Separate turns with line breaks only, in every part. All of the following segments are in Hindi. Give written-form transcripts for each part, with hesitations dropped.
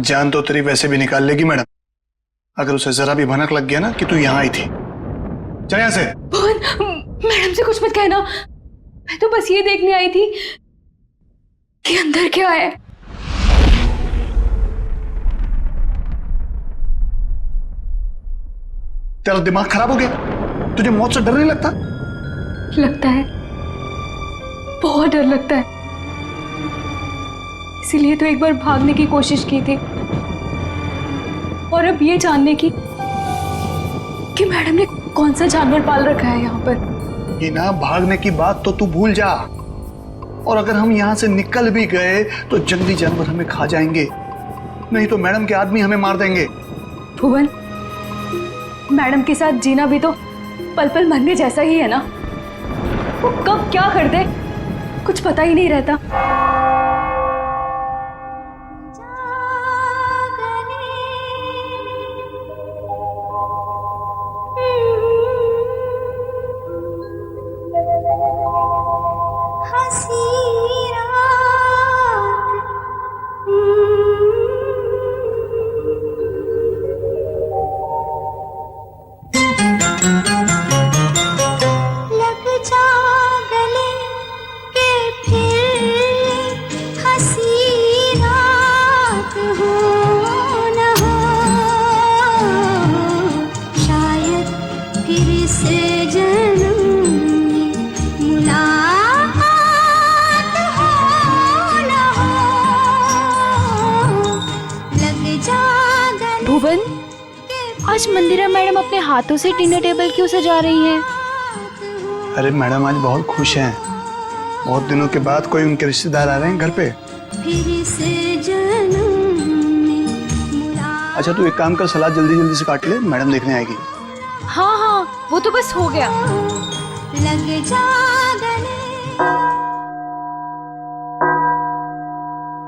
जान तो तेरी वैसे भी निकाल लेगी मैडम, अगर उसे जरा भी भनक लग गया ना कि तू यहाँ आई थी। चल यहाँ से।
मैडम से कुछ मत कहना, मैं तो बस ये देखने आई थी कि अंदर क्या है।
तेरा दिमाग खराब हो गया? तुझे मौत से डर नहीं लगता?
लगता है, बहुत डर लगता है। इसीलिए तो एक बार भागने की कोशिश की थी, और अब ये जानने की कि मैडम ने कौन सा जानवर पाल रखा है यहाँ पर।
ये ना, भागने की बात तो तू भूल जा, और अगर हम यहाँ से निकल भी गए तो जंगली जानवर हमें खा जाएंगे, नहीं तो मैडम के आदमी हमें मार देंगे।
भुवन, मैडम के साथ जीना भी तो पल पल मरने जैसा ही है ना। वो कब क्या कर दे कुछ पता ही नहीं रहता। भुवन, आज मंदिरा मैडम अपने हाथों से डिनर टेबल क्यों सजा रही हैं?
अरे मैडम आज बहुत खुश हैं, बहुत दिनों के बाद कोई उनके रिश्तेदार आ रहे हैं घर पे। अच्छा तू एक काम कर, सलाद जल्दी जल्दी से काट ले, मैडम देखने आएगी।
हाँ हाँ, वो तो बस हो गया। लग जा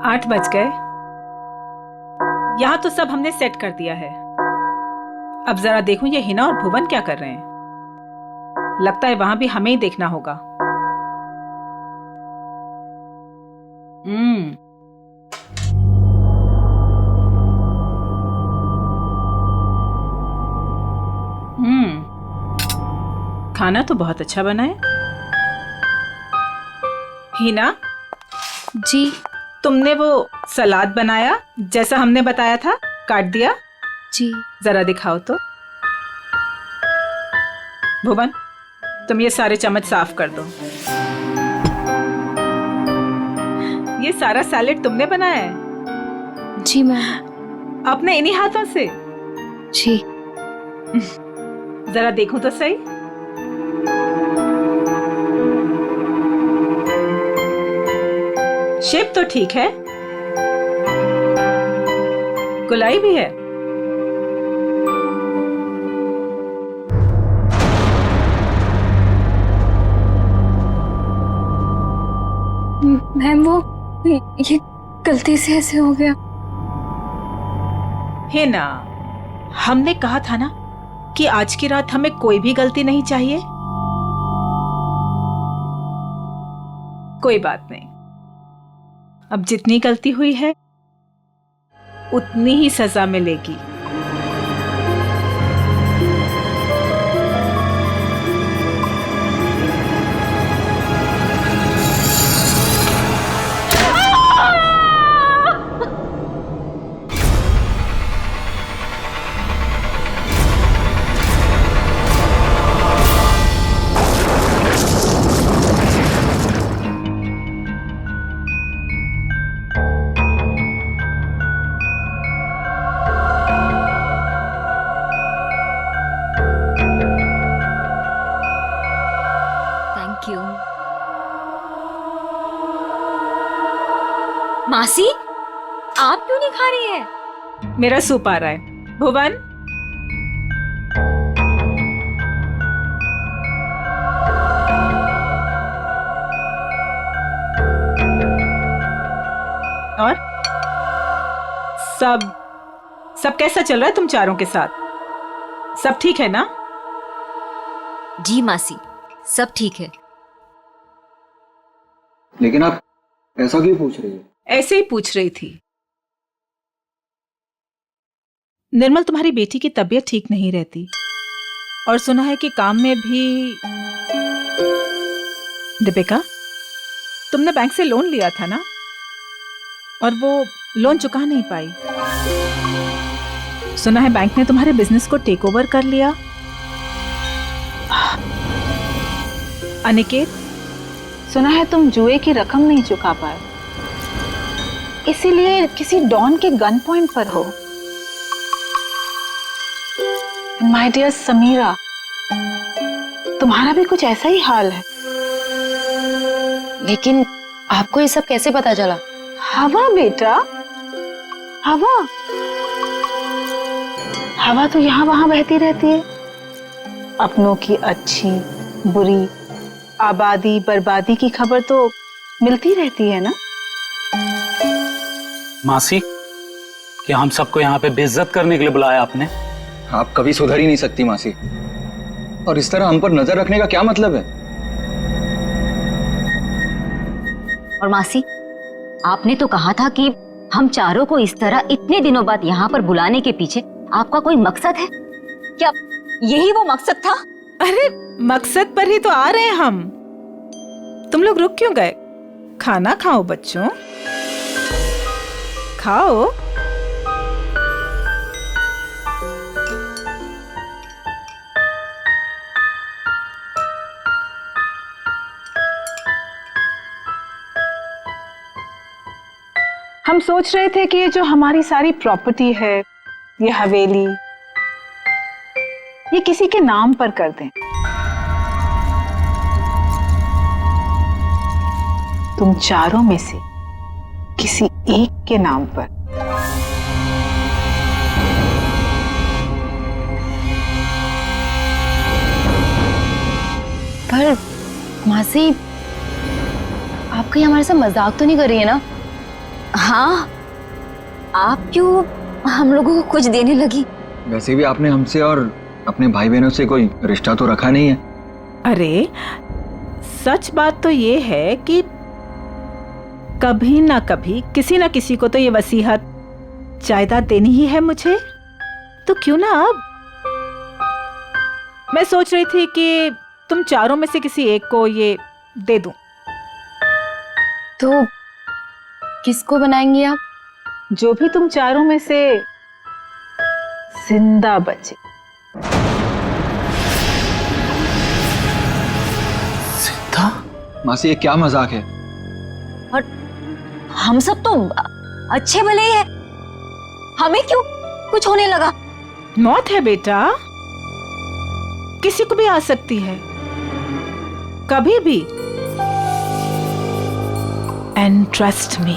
8 बज गए। यहाँ तो सब हमने सेट कर दिया है। अब जरा देखूं ये हिना और भुवन क्या कर रहे हैं। लगता है वहां भी हमें ही देखना होगा। खाना तो बहुत अच्छा बना है। हिना
जी,
तुमने वो सलाद बनाया जैसा हमने बताया था, काट दिया?
जी।
जरा दिखाओ तो। भुवन, तुम ये सारे चम्मच साफ कर दो। ये सारा सैलेड तुमने बनाया है?
जी मैम।
अपने इन्हीं हाथों से?
जी।
जरा देखूं तो सही। शेप तो ठीक है, गुलाई भी है।
मैम वो ये गलती से ऐसे हो गया।
है ना, हमने कहा था ना कि आज की रात हमें कोई भी गलती नहीं चाहिए। कोई बात नहीं, अब जितनी गलती हुई है उतनी ही सजा मिलेगी।
मासी, आप क्यों नहीं खा रही है?
मेरा सूप आ रहा है। भुवन, और सब कैसा चल रहा है तुम चारों के साथ? सब ठीक है ना?
जी मासी, सब ठीक है।
लेकिन आप ऐसा क्यों पूछ रही हो?
ऐसे ही पूछ रही थी। निर्मल तुम्हारी बेटी की तबीयत ठीक नहीं रहती और सुना है कि काम में भी। दीपिका, तुमने बैंक से लोन लिया था ना, और वो लोन चुका नहीं पाई। सुना है बैंक ने तुम्हारे बिजनेस को टेक ओवर कर लिया। अनिकेत, सुना है तुम जुए की रकम नहीं चुका पाए, इसीलिए किसी डॉन के गन पॉइंट पर हो। माय डियर समीरा, तुम्हारा भी कुछ ऐसा ही हाल है।
लेकिन आपको ये सब कैसे पता चला?
हवा बेटा, हवा हवा तो यहाँ वहां बहती रहती है। अपनों की अच्छी बुरी, आबादी बर्बादी की खबर तो मिलती रहती है ना।
मासी, क्या हम सबको यहाँ पे बेइज्जत करने के लिए बुलाया आपने?
आप कभी सुधर ही नहीं सकती मासी, और इस तरह हम पर नजर रखने का क्या मतलब है?
और मासी, आपने तो कहा था कि हम चारों को इस तरह इतने दिनों बाद यहाँ पर बुलाने के पीछे आपका कोई मकसद है क्या? यही वो मकसद था?
अरे मकसद पर ही तो आ रहे हैं हम। तुम लोग रुक क्यों गए? खाना खाओ बच्चों, खाओ। हम सोच रहे थे कि ये जो हमारी सारी प्रॉपर्टी है, ये हवेली, ये किसी के नाम पर कर दें। तुम चारों में से किसी एक के नाम पर।
पर मासी, आप कहीं हमारे साथ मजाक तो नहीं कर रही है ना? हाँ, आप क्यों हम लोगों को कुछ देने लगी?
वैसे भी आपने हमसे और अपने भाई बहनों से कोई रिश्ता तो रखा नहीं है।
अरे सच बात तो ये है कि कभी ना कभी किसी ना किसी को तो ये वसीयत जायदाद देनी ही है मुझे, तो क्यों ना अब। मैं सोच रही थी कि तुम चारों में से किसी एक को ये दे दूं।
तो किसको बनाएंगी आप?
जो भी तुम चारों में से जिंदा बचे।
सीता?
मासी, ये क्या मजाक है?
और हम सब तो अच्छे भले ही है, हमें क्यों कुछ होने लगा?
मौत है बेटा, किसी को भी आ सकती है, कभी भी। एंड ट्रस्ट मी,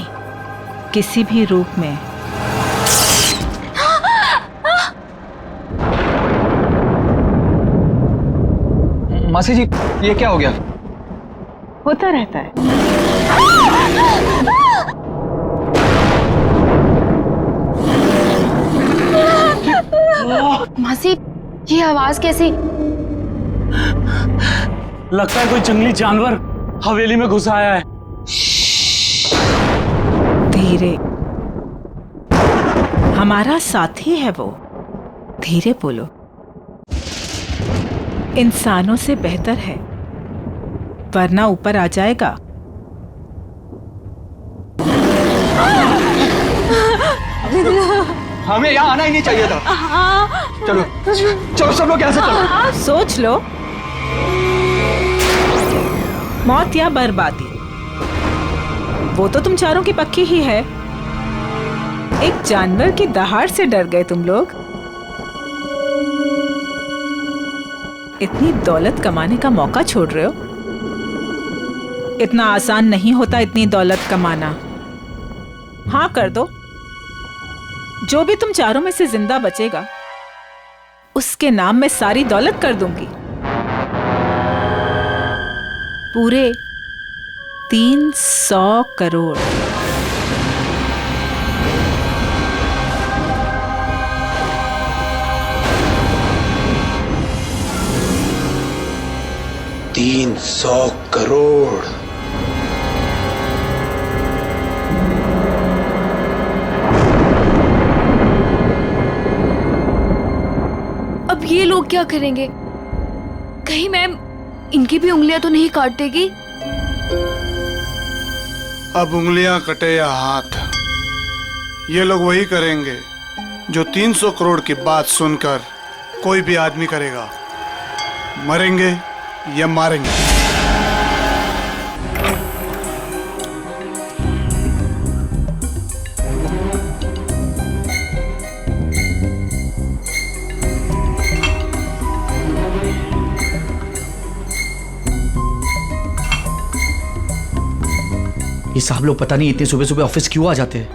किसी भी रूप में।
मासी जी, ये क्या हो गया?
होता रहता है।
मासी, ये आवाज कैसी?
लगता है कोई जंगली जानवर हवेली में घुस आया है।
धीरे, हमारा साथी है वो। धीरे बोलो, इंसानों से बेहतर है, वरना ऊपर आ जाएगा।
हमें यहाँ आना ही नहीं चाहिए था। चलो चलो, सब लोग यहाँ से चलो।
सोच लो, मौत या बर्बादी, वो तो तुम चारों की पक्की ही है। एक जानवर की दहाड़ से डर गए तुम लोग। इतनी दौलत कमाने का मौका छोड़ रहे हो। इतना आसान नहीं होता इतनी दौलत कमाना। हाँ कर दो, जो भी तुम चारों में से जिंदा बचेगा उसके नाम में सारी दौलत कर दूंगी। पूरे 300 करोड़।
$300 करोड़।
ये लोग क्या करेंगे? कहीं मैम इनकी भी उंगलियां तो नहीं काट देगी?
अब उंगलियां कटे या हाथ, ये लोग वही करेंगे जो 300 करोड़ की बात सुनकर कोई भी आदमी करेगा। मरेंगे या मारेंगे।
ये साहब लोग पता नहीं इतनी सुबह सुबह ऑफिस क्यों आ जाते हैं।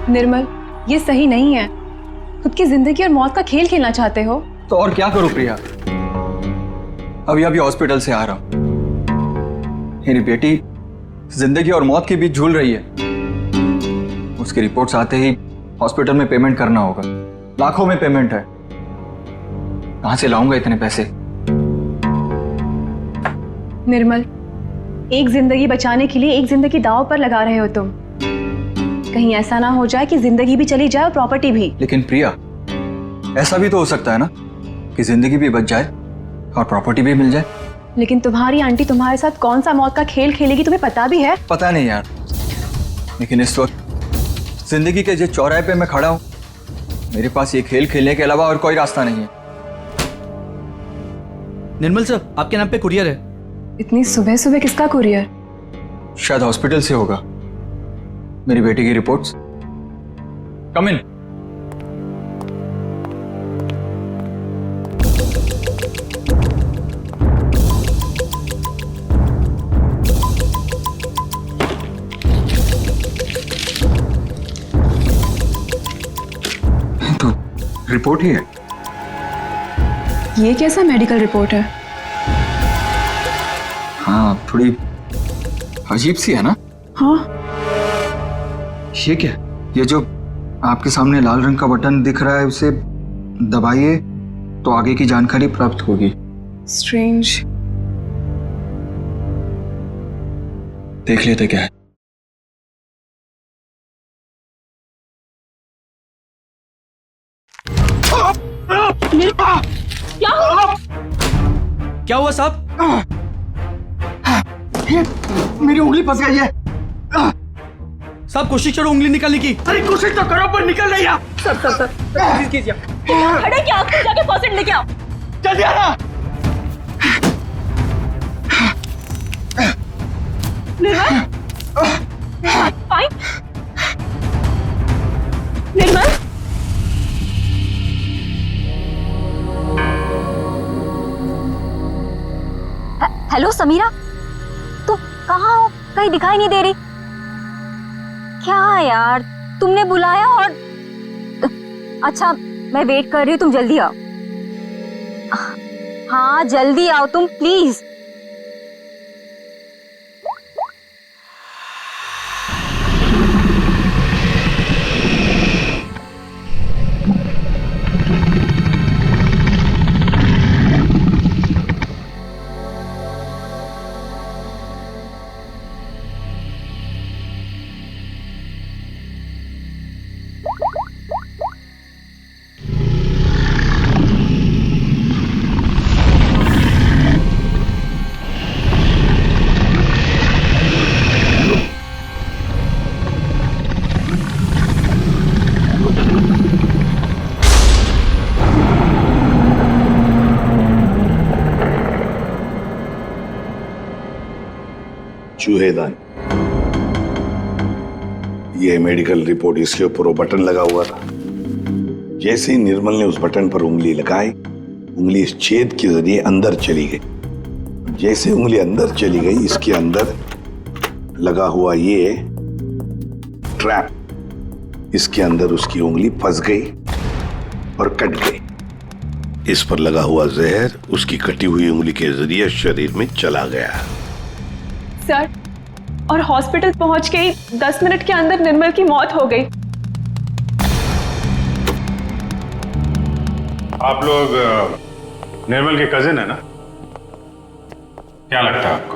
निर्मल, ये सही नहीं है। खुद की जिंदगी और मौत का खेल खेलना चाहते हो?
तो और क्या करूं प्रिया, अभी अभी हॉस्पिटल से आ रहा हूं। मेरी बेटी जिंदगी और मौत के बीच झूल रही है। उसकी रिपोर्ट्स आते ही हॉस्पिटल में पेमेंट करना होगा। लाखों में पेमेंट है, कहां से लाऊंगा इतने पैसे?
निर्मल, एक जिंदगी बचाने के लिए एक जिंदगी दांव पर लगा रहे हो तुम। कहीं ऐसा ना हो जाए कि जिंदगी भी चली जाए और प्रॉपर्टी भी।
लेकिन प्रिया, ऐसा भी तो हो सकता है ना कि जिंदगी भी बच जाए और प्रॉपर्टी भी मिल जाए।
लेकिन तुम्हारी आंटी तुम्हारे साथ कौन सा मौत का खेल खेलेगी तुम्हें पता भी है?
पता नहीं यार, लेकिन इस वक्त जिंदगी के जिस चौराहे पे मैं खड़ा हूं, मेरे पास ये खेल खेलने के अलावा और कोई रास्ता नहीं है।
निर्मल सर, आपके नाम पे कुरियर है।
इतनी सुबह सुबह किसका कुरियर?
शायद हॉस्पिटल से होगा। मेरी बेटी की रिपोर्ट्स। कम इन। तो रिपोर्ट ही है।
ये कैसा मेडिकल रिपोर्ट है?
हाँ, थोड़ी अजीब सी है ना?
हाँ,
ये क्या? ये जो आपके सामने लाल रंग का बटन दिख रहा है, उसे दबाइए तो आगे की जानकारी प्राप्त होगी।
स्ट्रेंज।
देख लेते क्या है।
क्या हुआ साहब?
मेरी उंगली फंस गई है।
साहब कोशिश करो उंगली निकालने की।
अरे कोशिश तो करो पर निकल नहीं आ।
कोशिश कीजिए।
खड़े क्या? आप जाके फॉसेट लेके आओ।
जल्दी आना।
निर्मल, फाइन। निर्मल,
हेलो समीरा, तुम कहाँ हो? कहीं दिखाई नहीं दे रही। क्या यार, तुमने बुलाया और अच्छा मैं वेट कर रही हूँ, तुम जल्दी आओ। हाँ जल्दी आओ तुम प्लीज।
चूहेदान, ये मेडिकल रिपोर्ट, इसके ऊपर वो बटन लगा हुआ था। जैसे ही निर्मल ने उस बटन पर उंगली लगाई, उंगली इस छेद के जरिए अंदर चली गई। जैसे उंगली अंदर चली गई, इसके अंदर लगा हुआ ये ट्रैप, इसके अंदर उसकी उंगली फंस गई और कट गई। इस पर लगा हुआ जहर उसकी कटी हुई उंगली के जरिए शरीर में चला गया।
सर, और हॉस्पिटल पहुंच के ही 10 मिनट के अंदर निर्मल की मौत हो गई।
आप लोग निर्मल के कजिन है ना? क्या लगता है आपको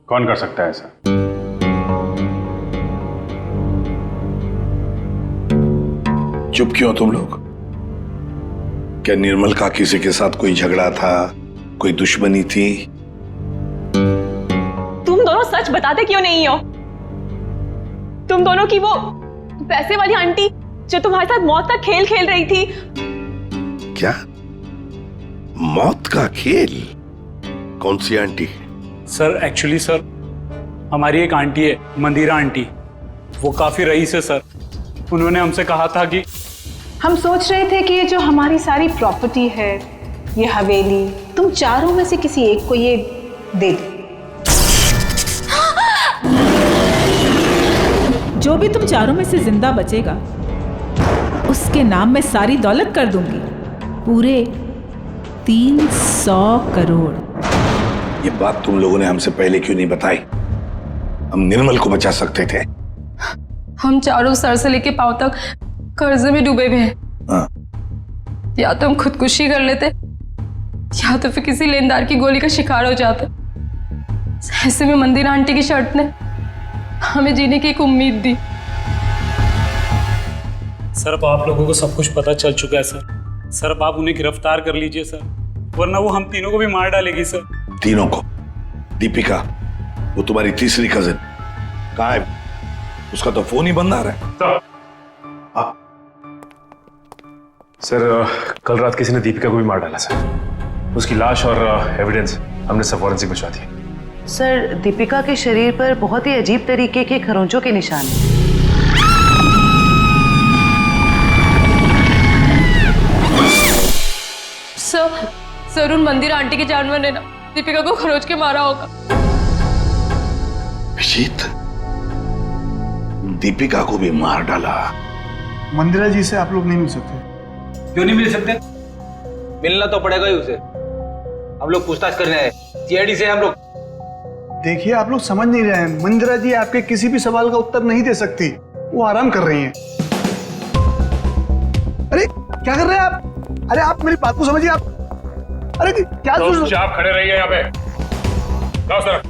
कौन कर सकता है ऐसा?
चुप क्यों तुम लोग? क्या निर्मल का किसी के साथ कोई झगड़ा था, कोई दुश्मनी थी?
तुम दोनों सच बताते क्यों नहीं हो? तुम दोनों की वो पैसे वाली आंटी जो तुम्हारे साथ मौत का खेल खेल रही थी।
क्या मौत का खेल? कौन सी आंटी?
सर एक्चुअली सर हमारी एक आंटी है, मंदिरा आंटी, वो काफी रईस है सर। उन्होंने हमसे कहा था कि
हम सोच रहे थे कि ये जो हमारी सारी प्रॉपर्टी है, ये हवेली, तुम चारों में से किसी एक को ये दे दो। जो भी तुम चारों में से जिंदा बचेगा उसके नाम में सारी दौलत कर दूंगी, पूरे 300 करोड़।
ये बात तुम लोगों ने हमसे पहले क्यों नहीं बताई? हम निर्मल को बचा सकते थे।
हम चारों सर से लेके पांव तक कर्जे में डूबे हुए हैं।
हाँ।
या तो हम खुदकुशी कर लेते या तो फिर किसी लेनदार की गोली का शिकार हो जाते। ऐसे में मंदिर आंटी की शर्त ने हमें जीने की एक उम्मीद दी।
सर अब आप लोगों को सब कुछ पता चल चुका है सर। सर अब आप उन्हें गिरफ्तार कर लीजिए सर, वरना वो हम तीनों को भी मार डालेगी सर।
तीनों को? दीपिका, वो तुम्हारी तीसरी कजिन कहाँ है? उसका तो फोन ही बंद आ रहा है।
सर कल रात किसी ने दीपिका को भी मार डाला सर। उसकी लाश और एविडेंस हमने सब फॉरेंसिक भिजवा दिए।
सर, दीपिका के शरीर पर बहुत ही अजीब तरीके के खरोंचों के निशान हैं।
सर उन मंदिर आंटी के जानवर ने ना दीपिका को खरोच के मारा होगा।
अभिजीत, दीपिका को भी मार डाला?
मंदिरा जी से आप लोग नहीं मिल सकते?
क्यों नहीं मिल सकते? मिलना तो पड़ेगा ही उसे। हम लोग पूछताछ करने आए, सीआईडी से हम लोग।
देखिए, आप लोग समझ नहीं रहे हैं। मंदिरा जी आपके किसी भी सवाल का उत्तर नहीं दे सकती, वो आराम कर रही हैं। अरे क्या कर रहे हैं आप? अरे आप मेरी बात को समझिए। आप अरे क्या
आप खड़े रहिए यहाँ पे। जाओ सर।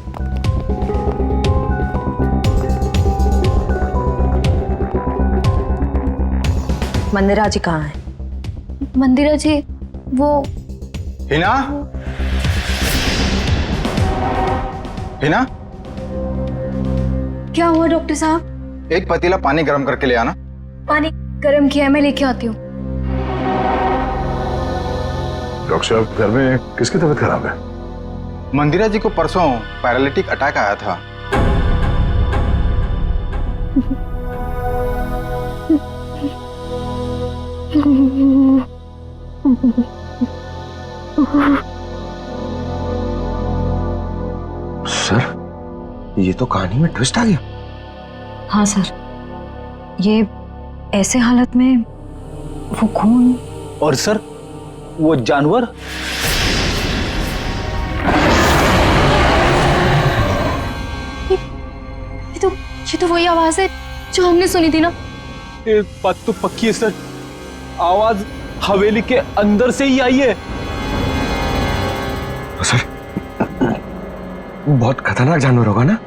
मंदिरा जी कहाँ है?
मंदिरा जी वो
हिना? हिना?
क्या हुआ डॉक्टर साहब?
एक पतीला पानी गर्म करके ले आना।
पानी गर्म किया है, मैं लेके आती हूँ।
डॉक्टर साहब, घर में किसकी तबीयत खराब है?
मंदिरा जी को परसों पैरालिटिक अटैक आया था।
सर, ये तो कहानी में ट्विस्ट आ गया।
हाँ सर, ये ऐसे हालत में वो खून।
और सर वो जानवर?
ये तो वही आवाज है जो हमने सुनी थी ना।
एक बात तो पक्की है सर, आवाज हवेली के अंदर से ही आई है। सर बहुत खतरनाक जानवर होगा ना?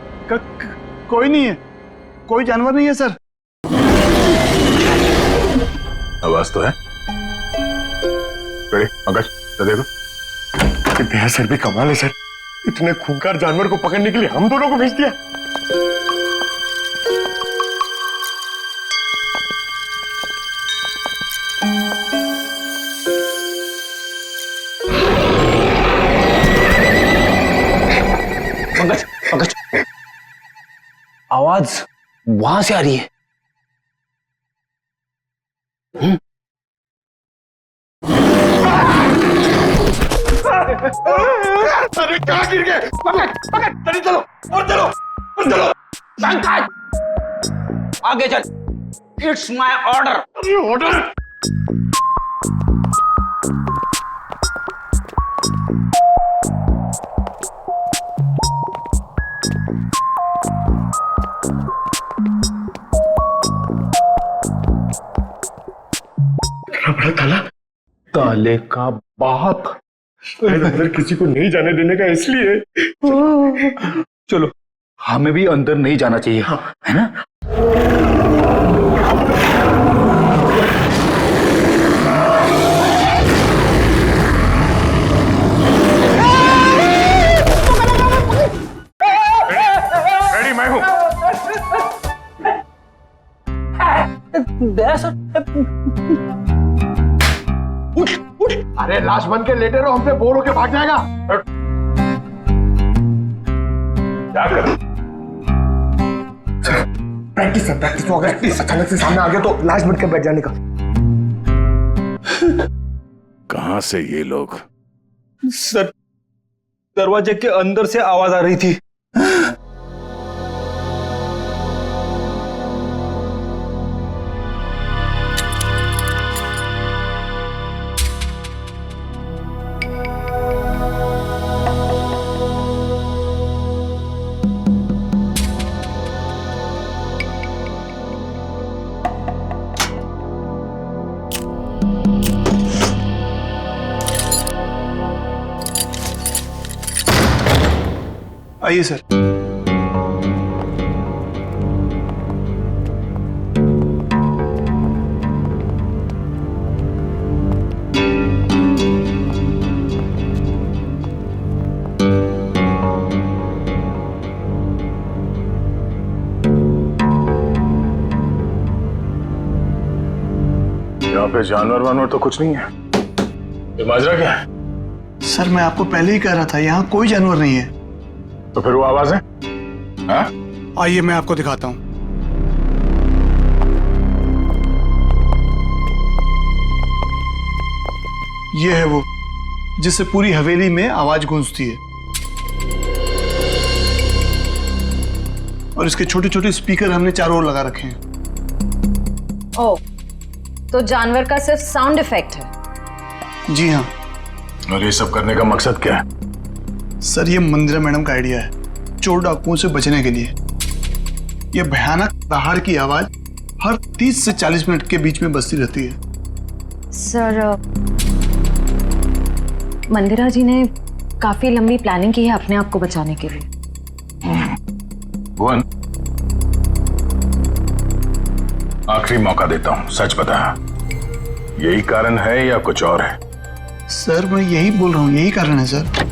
कोई नहीं है, कोई जानवर नहीं है सर।
आवाज तो है। पंकज तो देखो।
कितने सर भी कमाल है सर, इतने खूंखार जानवर को पकड़ने के लिए हम दोनों को भेज दिया।
पंकज, पंकज, आवाज वहां से आ रही है।
अरे कहाँ गिर गए? पकड़ पकड़, जल्दी चलो और चलो और चलो।
पंकज आगे चल, इट्स माय ऑर्डर।
ऑर्डर? इतना बड़ा ताला?
ताले का बाप
अंदर किसी को नहीं जाने देने का इसलिए।
चलो, हमें भी अंदर नहीं जाना चाहिए, है ना? दया सर।
उठ उठ, अरे लाश बन के लेटे रहो, हमसे बोर होके भाग जाएगा। क्या कर प्रैक्टिस है, प्रैक्टिस। अगर अचानक से सामने आ गया तो लाश बन के बैठ जाने का।
कहां से ये लोग?
सर दरवाजे के अंदर से आवाज आ रही थी।
आइए सर।
यहाँ पे जानवर वानवर तो कुछ नहीं है। ये माजरा क्या है?
सर मैं आपको पहले ही कह रहा था, यहाँ कोई जानवर नहीं है।
तो फिर वो आवाज है? हाँ?
आइए मैं आपको दिखाता हूं। ये है वो जिससे पूरी हवेली में आवाज गूंजती है, और इसके छोटे छोटे स्पीकर हमने चारों ओर लगा रखे हैं।
ओह, तो जानवर का सिर्फ साउंड इफेक्ट है?
जी हाँ।
और ये सब करने का मकसद क्या है?
सर ये मंदिरा मैडम का आइडिया है, चोर डाकुओं से बचने के लिए। ये भयानक दहाड़ की आवाज हर 30 से 40 मिनट के बीच में बजती रहती है।
सर मंदिरा जी ने काफी लंबी प्लानिंग की है अपने आप को बचाने के लिए।
भुवन, आखिरी मौका देता हूं, सच बता, यही कारण है या कुछ और है?
सर मैं यही बोल रहा हूँ, यही कारण है सर।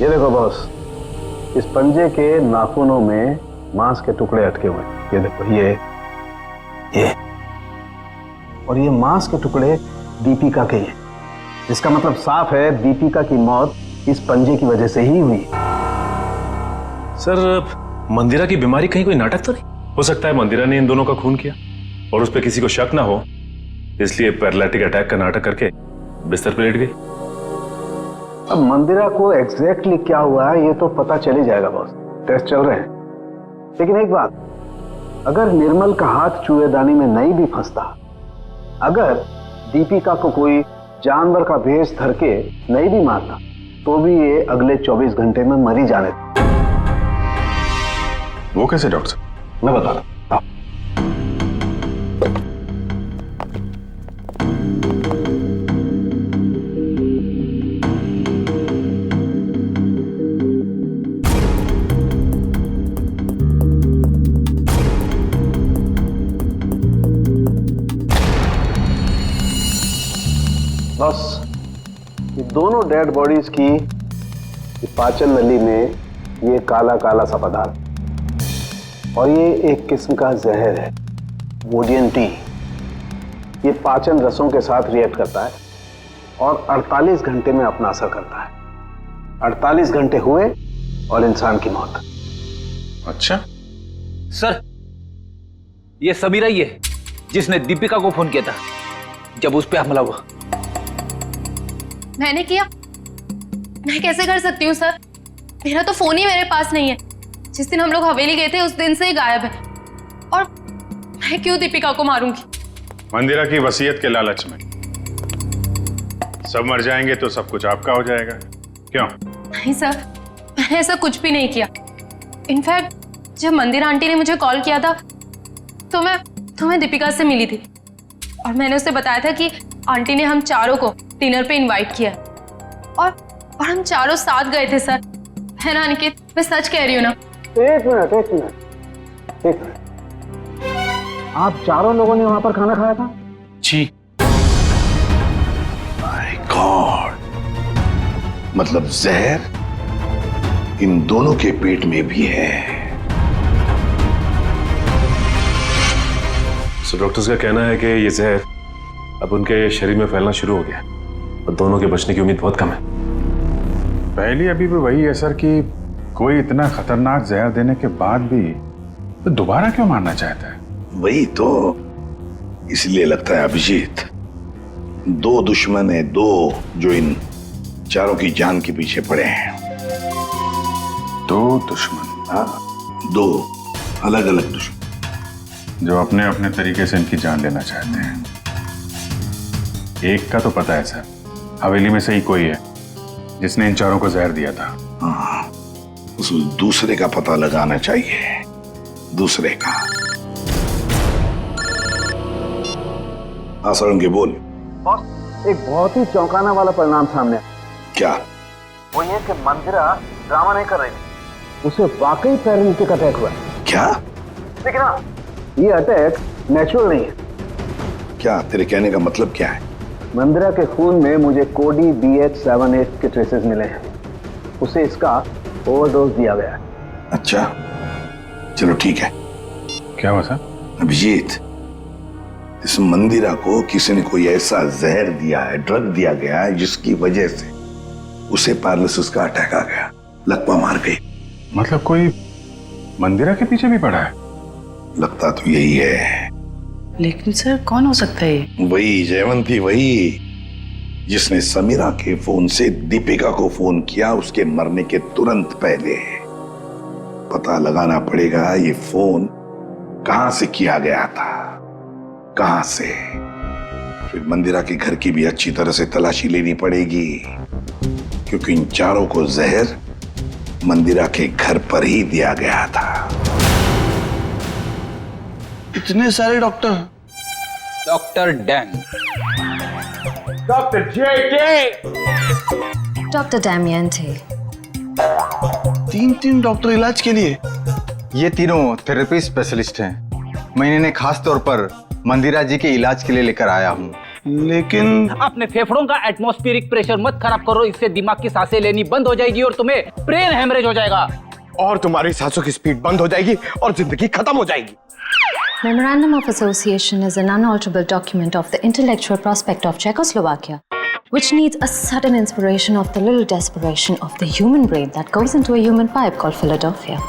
ये देखो बॉस, इस पंजे के नाखूनों में मांस के टुकड़े अटके हुए। ये देखो, ये और ये मांस के टुकड़े दीपिका के हैं। इसका मतलब साफ है दीपिका की मौत इस पंजे की वजह से ही हुई।
सर मंदिरा की बीमारी कहीं कोई नाटक तो नहीं? हो सकता है मंदिरा ने इन दोनों का खून किया और उस पर किसी को शक ना हो, इसलिए पैरालिटिक अटैक का नाटक करके बिस्तर पर लेट गई।
अब मंदिरा को एग्जैक्टली क्या हुआ है ये तो पता चल ही जाएगा बॉस, टेस्ट चल रहे हैं। लेकिन एक बात, अगर निर्मल का हाथ चूहेदानी में नहीं भी फंसता, अगर दीपिका को कोई जानवर का भेष धर के नहीं भी मारता, तो भी ये अगले 24 घंटे में मरी जाने।
वो कैसे डॉक्टर?
मैं बता रहा हूं। बस ये दोनों डेड बॉडीज की पाचन नली में ये काला काला सा पदार्थ, और ये एक किस्म का जहर है, वोडियन टी। ये पाचन रसों के साथ रिएक्ट करता है और 48 घंटे में अपना असर करता है। 48 घंटे हुए और इंसान की मौत।
अच्छा
सर, ये समीरा ही है जिसने दीपिका को फोन किया था जब उस पर हमला हुआ।
मैंने किया? मैं कैसे कर सकती हूँ सर, मेरा तो फोन ही मेरे पास नहीं है। जिस दिन हम लोग हवेली गए थे उस दिन से ही गायब है, और मैं क्यों दीपिका को मारूंगी?
मंदिरा की वसीयत के लालच में सब मर जाएंगे तो सब कुछ आपका हो जाएगा, क्यों?
नहीं सर, मैंने ऐसा कुछ भी नहीं किया। इनफैक्ट जब मंदिरा आंटी ने मुझे कॉल किया था तो मैं दीपिका से मिली थी, और मैंने उसे बताया था कि आंटी ने हम चारों को डिनर पे इनवाइट किया, और हम चारों साथ गए थे सर। है ना अनिकेत, मैं सच कह रही हूँ ना?
एक मिनट, आप चारों लोगों ने वहां पर खाना खाया था?
जी।
माय गॉड, मतलब जहर इन दोनों के पेट में भी है।
सो डॉक्टर्स का कहना है कि ये जहर अब उनके शरीर में फैलना शुरू हो गया और दोनों के बचने की उम्मीद बहुत कम है।
पहली अभी भी वही है सर कि कोई इतना खतरनाक जहर देने के बाद भी तो दोबारा क्यों मारना चाहता है?
वही तो, इसलिए लगता है अभिजीत, दो दुश्मन है, दो जो इन चारों की जान के पीछे पड़े हैं।
दो दुश्मन?
हाँ, दो अलग अलग दुश्मन
जो अपने अपने तरीके से इनकी जान लेना चाहते हैं। एक का तो पता है सर, हवेली में से ही कोई है जिसने इन चारों को जहर दिया था।
हाँ, उस दूसरे का पता लगाना चाहिए, दूसरे का। हाँ सर, बोल।
बॉस, एक बहुत ही चौंकाना वाला परिणाम सामने आया।
क्या?
वो ये कि मंदिरा ड्रामा नहीं कर रही थी, उसे वाकई पैरालिटिक अटैक हुआ।
क्या?
लेकिन हाँ, ये अटैक नेचुरल नहीं है।
क्या तेरे कहने का मतलब क्या है?
मंदिरा के खून में मुझे कोडी BH78 के ट्रेसेस मिले हैं। उसे इसका ओवरडोज दिया गया है।
अच्छा, चलो ठीक है।
क्या हुआ सर?
अभिजीत, इस मंदिरा को किसी ने कोई ऐसा जहर दिया है, ड्रग दिया गया है, जिसकी वजह से उसे पैरालिसिस का अटैक आ गया, लकवा मार गई।
मतलब कोई मंदिरा के पीछे भी पड़ा है?
लगता तो यही है।
लेकिन सर, कौन हो सकता है?
वही जयवंती, वही जिसने समीरा के फोन से दीपिका को फोन किया उसके मरने के तुरंत पहले। पता लगाना पड़ेगा ये फोन कहां से किया गया था, कहां से। फिर मंदिरा के घर की भी अच्छी तरह से तलाशी लेनी पड़ेगी, क्योंकि इन चारों को जहर मंदिरा के घर पर ही दिया गया था।
इतने सारे डॉक्टर?
डॉक्टर डैंग,
डॉक्टर जेके,
डॉक्टर डैमियन थे।
तीन डॉक्टर इलाज के लिए?
ये तीनों थेरेपी स्पेशलिस्ट हैं। मैं इन्हें खास तौर पर मंदिरा जी के इलाज के लिए लेकर आया हूँ।
लेकिन
अपने फेफड़ों का एटमॉस्फेरिक प्रेशर मत खराब करो, इससे दिमाग की सांसें लेनी बंद हो जाएगी और तुम्हें ब्रेन हेमरेज हो जाएगा।
और तुम्हारी सांसों की स्पीड बंद हो जाएगी और जिंदगी खत्म हो जाएगी।
Memorandum of Association is an unalterable document of the intellectual prospect of Czechoslovakia, which needs a sudden inspiration of the little desperation of the human brain that goes into a human pipe called Philadelphia.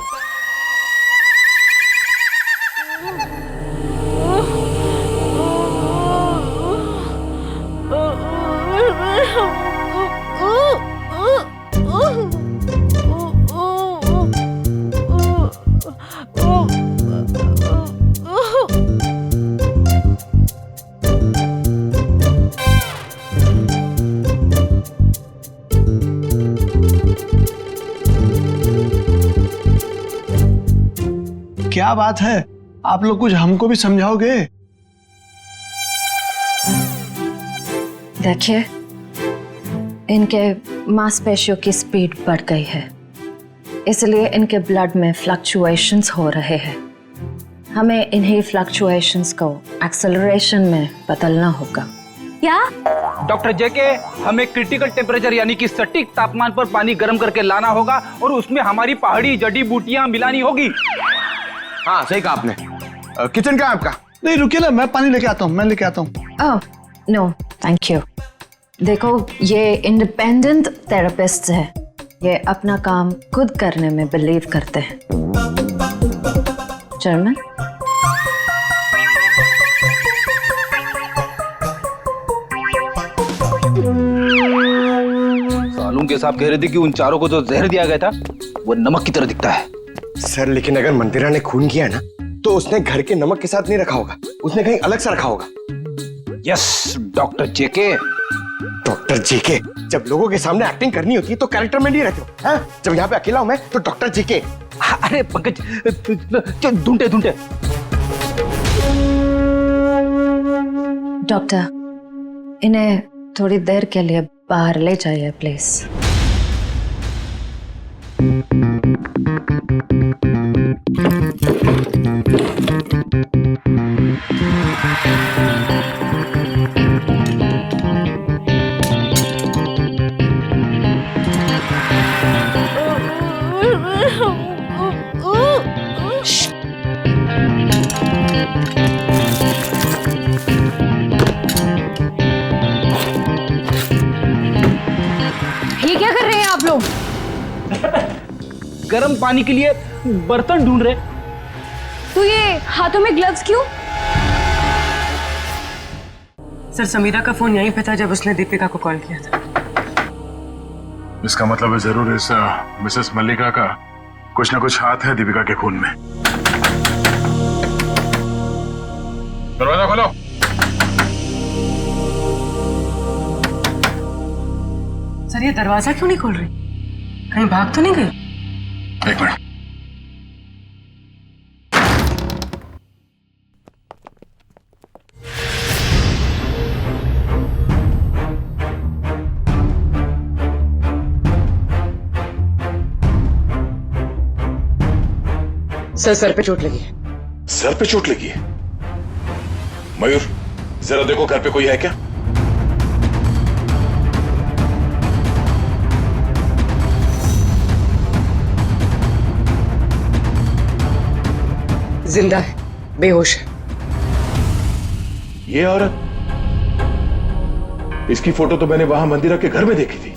क्या बात है, आप लोग कुछ हमको भी समझाओगे?
देखिए, इनके मांसपेशियों की स्पीड बढ़ गई है, इसलिए इनके ब्लड में फ्लक्चुएशंस हो रहे हैं। हमें इन्हीं फ्लक्चुएशंस को एक्सेलरेशन में बदलना होगा।
क्या?
डॉक्टर जेके, हमें क्रिटिकल टेम्परेचर यानी कि सटीक तापमान पर पानी गर्म करके लाना होगा और उसमें हमारी पहाड़ी जड़ी बूटियां मिलानी होगी।
हाँ, सही कहा आपने। किचन का है आपका?
नहीं, रुकिए ना, मैं पानी लेके आता हूँ, मैं लेके आता हूँ।
Oh no, thank you. देखो, ये इंडिपेंडेंट थेरेपिस्ट है, ये अपना काम खुद करने में बिलीव करते हैं। जर्मन?
सालून के साहब कह रहे थे कि उन चारों को जो जहर दिया गया था वो नमक की तरह दिखता है।
सर, लेकिन अगर मंदिरा ने खून किया है ना, तो उसने घर के नमक के साथ नहीं रखा होगा, उसने कहीं अलग से रखा होगा।
यस डॉक्टर जेके।
डॉक्टर जेके, जब लोगों के सामने एक्टिंग करनी होती है तो कैरेक्टर में नहीं रहते हो, हाँ? जब यहाँ पे अकेला हूं मैं तो डॉक्टर जेके।
अरे पंकज, ढूंढे ढूंढे।
डॉक्टर, इन्हें थोड़ी देर के लिए बाहर ले जाइए प्लीज।
लोग गर्म पानी के लिए बर्तन ढूंढ रहे।
तो ये हाथों में ग्लव्स क्यों?
सर समीरा का फोन यहीं पे था जब उसने दीपिका को कॉल किया था।
इसका मतलब है जरूर इस मिसेस मल्लिका का कुछ ना कुछ हाथ है दीपिका के खून में। दरवाजा खोलो।
सर ये दरवाजा क्यों नहीं खोल रही? कहीं भाग तो नहीं गई?
एक मिनट।
सर पे चोट लगी है।
सर पे चोट लगी है? मयूर जरा देखो घर पे कोई है क्या?
जिंदा है, बेहोश है।
ये औरत, इसकी फोटो तो मैंने वहां मंदिरा के घर में देखी थी।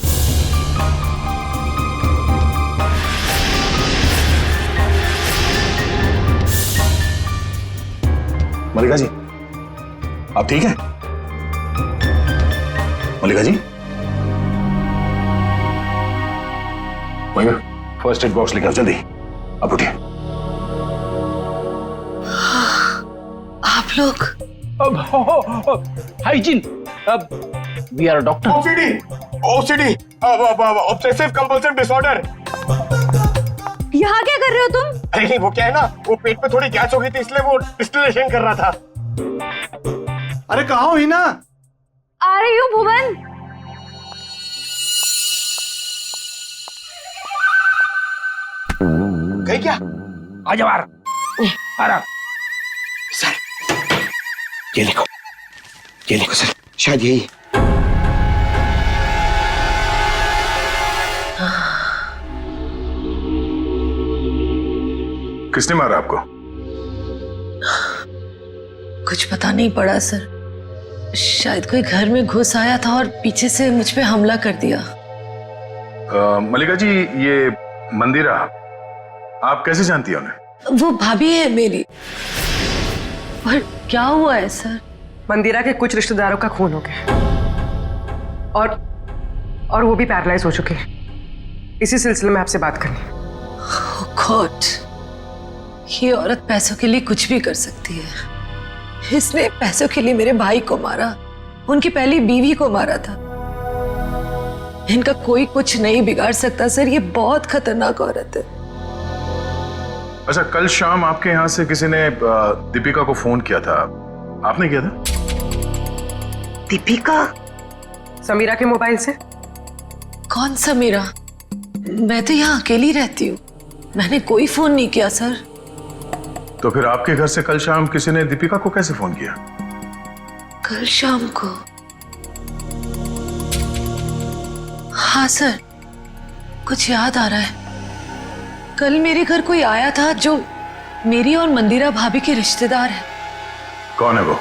मल्लिका जी आप ठीक हैं? Mallika ji Mayur first aid box लेकर आओ जल्दी। अब उठिए।
आप लोग
हाइजीन। अब we are doctor.
OCD obsessive compulsive disorder.
यहाँ क्या कर रहे हो तुम?
अरे नहीं, वो क्या है ना, वो पेट पे थोड़ी गैस हो गई थी इसलिए वो डिस्टिलेशन कर रहा था।
अरे कहाँ हो हिना?
आ रही हूँ भुवन।
गई क्या?
आ जाओ आराम।
सर ये लिखो सर, शायद यही।
किसने मारा आपको?
कुछ पता नहीं पड़ा सर। शायद कोई घर में घुस आया था और पीछे से मुझ पे हमला कर दिया।
मल्लिका जी ये मंदिरा आप कैसे जानती हैं उन्हें?
वो भाभी है मेरी। पर क्या हुआ है सर? मंदिरा के कुछ रिश्तेदारों का खून हो गया और वो भी पैरालाइज हो चुके हैं। इसी सिलसिले में आपसे बात करनी। ओह गॉड, ये औरत पैसों के लिए कुछ भी कर सकती है। इसने पैसों के लिए मेरे भाई को मारा, उनकी पहली बीवी को मारा था। इनका कोई कुछ नहीं बिगाड़ सकता सर, ये बहुत खतरनाक औरत है।
अच्छा कल शाम आपके यहाँ से किसी ने दीपिका को फोन किया था, आपने किया था?
दीपिका? समीरा के मोबाइल से। कौन समीरा? मैं तो यहाँ अकेली रहती हूँ, मैंने कोई फोन नहीं किया सर।
तो फिर आपके घर से कल शाम किसी ने दीपिका को कैसे फोन किया?
कल शाम को? हाँ सर, कुछ याद आ रहा है। कल मेरे घर कोई आया था जो मेरी और मंदिरा भाभी के रिश्तेदार है।
कौन है वो?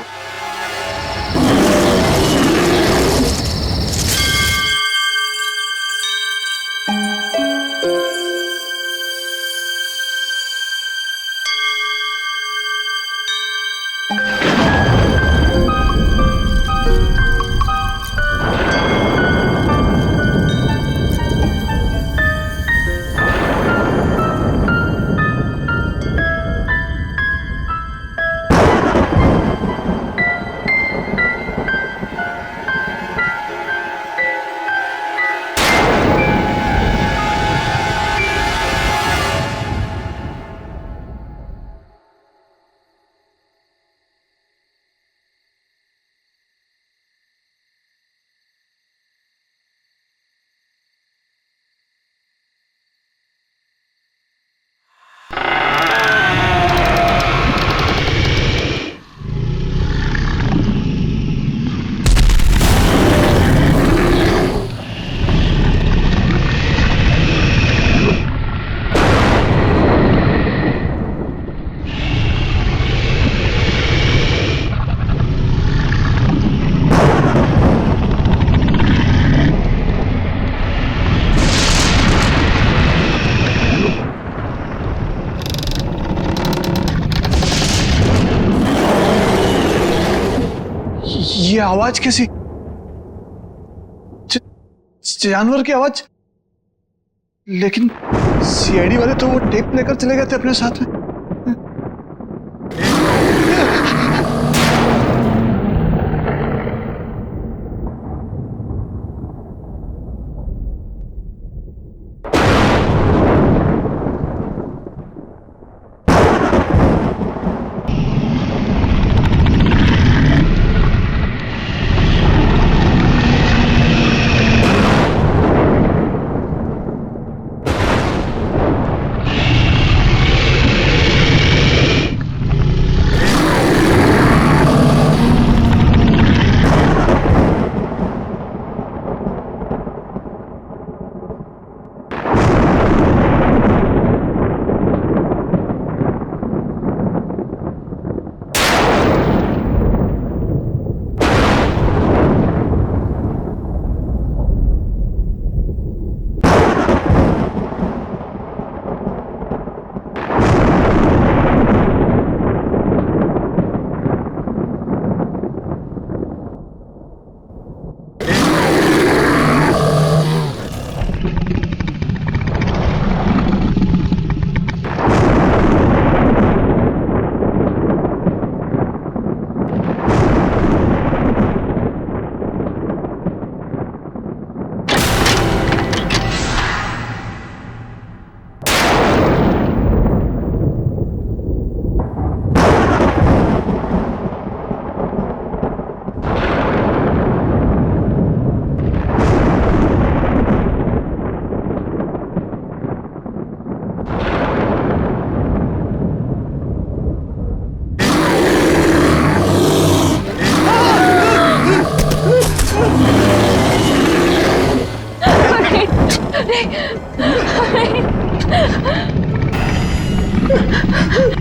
आवाज कैसी? जानवर की आवाज? लेकिन सीआईडी वाले तो वो टेप लेकर चले गए थे अपने साथ में।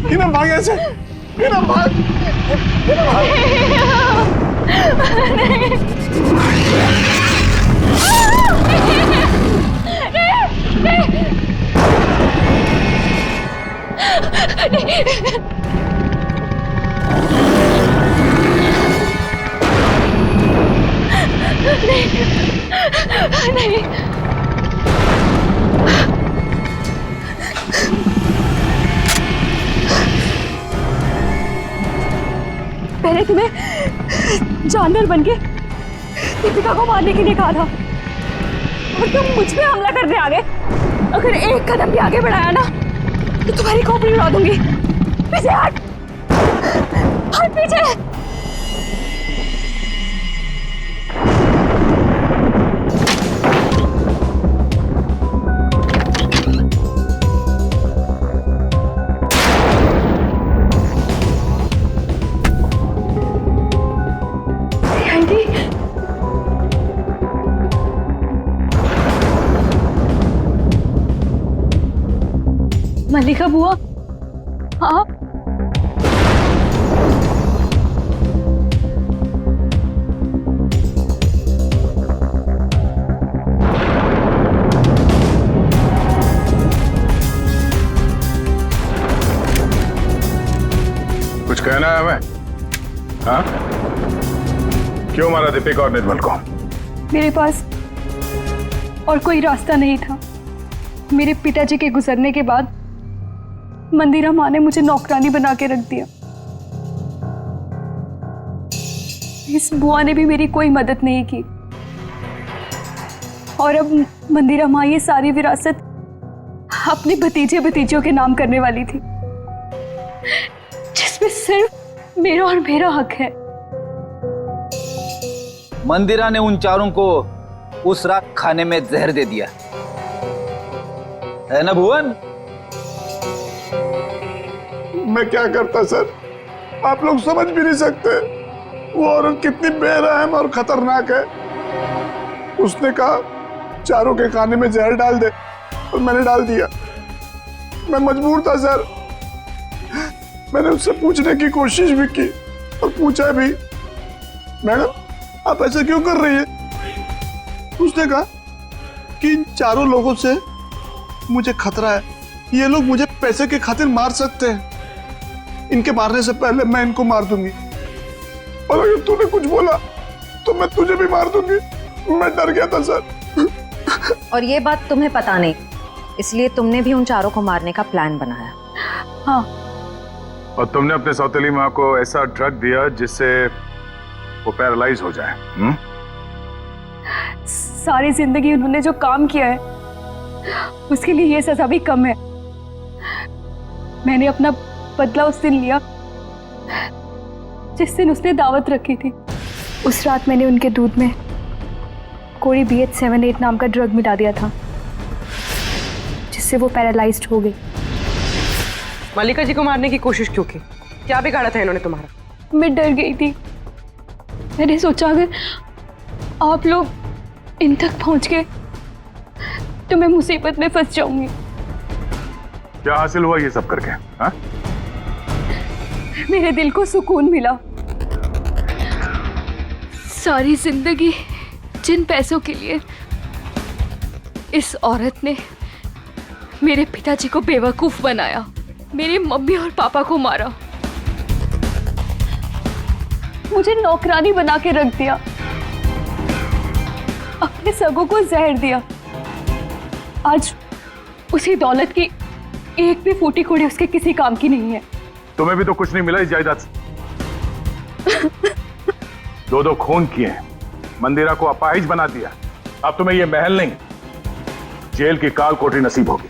हिना भाग ऐसे, हिना भाग, हिना भाग।
नहीं। मैंने तुम्हें जानवर बन के दीपिका को मारने के लिए कहा था और तुम मुझ पे हमला करने आ गए। अगर एक कदम भी आगे बढ़ाया ना तो तुम्हारी खोपड़ी उड़ा दूंगी। पीछे हट, हट पीछे। मल्लिका बुआ, हाँ
कुछ कहना है हमें? हाँ, क्यों मारा दीपिका और निर्मल को?
मेरे पास और कोई रास्ता नहीं था। मेरे पिताजी के गुजरने के बाद मंदिरा माँ ने मुझे नौकरानी बना के रख दिया। इस बुआ ने भी मेरी कोई मदद नहीं की और अब मंदिरा माँ ये सारी विरासत अपने भतीजे भतीजियों के नाम करने वाली थी, जिसमें सिर्फ मेरा और मेरा हक है।
मंदिरा ने उन चारों को उस रात खाने में जहर दे दिया है ना भुवन?
मैं क्या करता सर, आप लोग समझ भी नहीं सकते वो औरत कितनी बेरहम और खतरनाक है। उसने कहा चारों के खाने में जहर डाल दे और मैंने डाल दिया। मैं मजबूर था सर। मैंने उससे पूछने की कोशिश भी की और पूछा भी, मैडम आप ऐसा क्यों कर रही है? उसने कहा कि इन चारों लोगों से मुझे खतरा है, ये लोग मुझे पैसे के खातिर मार सकते हैं, इनके मारने से पहले मैं इनको मार दूंगी। और अगर तूने कुछ बोला
तो मैं तुझे भी मार दूंगी। मैं डर गया था सर।
और ये बात तुम्हें पता नहीं, इसलिए तुमने भी उन चारों को मारने का प्लान बनाया।
हाँ।
और तुमने अपने सौतेली माँ को ऐसा ड्रग दिया जिससे वो पैरालाइज हो जाए।
सारी जिंदगी उन्होंने जो काम किया है उसके लिए ये सजा भी कम है। मैंने अपना बदला उस दिन लिया जिस दिन उसने दावत रखी थी। उस रात मैंने उनके दूध में कोई BH78 नाम का ड्रग मिला दिया था जिससे वो पैरालाइज्ड हो गई।
मल्लिका जी को मारने की कोशिश क्यों की? क्या बिगाड़ा था इन्होंने तुम्हारा?
मैं डर गई थी। मैंने सोचा अगर आप लोग इन तक पहुंच गए तो मैं मुसीबत में फंस जाऊंगी।
क्या हासिल हुआ ये सब करके? हाँ?
मेरे दिल को सुकून मिला। सारी जिंदगी जिन पैसों के लिए इस औरत ने मेरे पिताजी को बेवकूफ बनाया, मेरे मम्मी और पापा को मारा, मुझे नौकरानी बना के रख दिया, अपने सगों को जहर दिया। आज उसी दौलत की एक भी फूटी कोड़ी उसके किसी काम की नहीं है।
तुम्हें भी तो कुछ नहीं मिला इस जायदाद से। दो खून किए हैं, मंदिरा को अपाहिज बना दिया। अब तुम्हें ये महल नहीं, जेल की काल कोठरी नसीब होगी।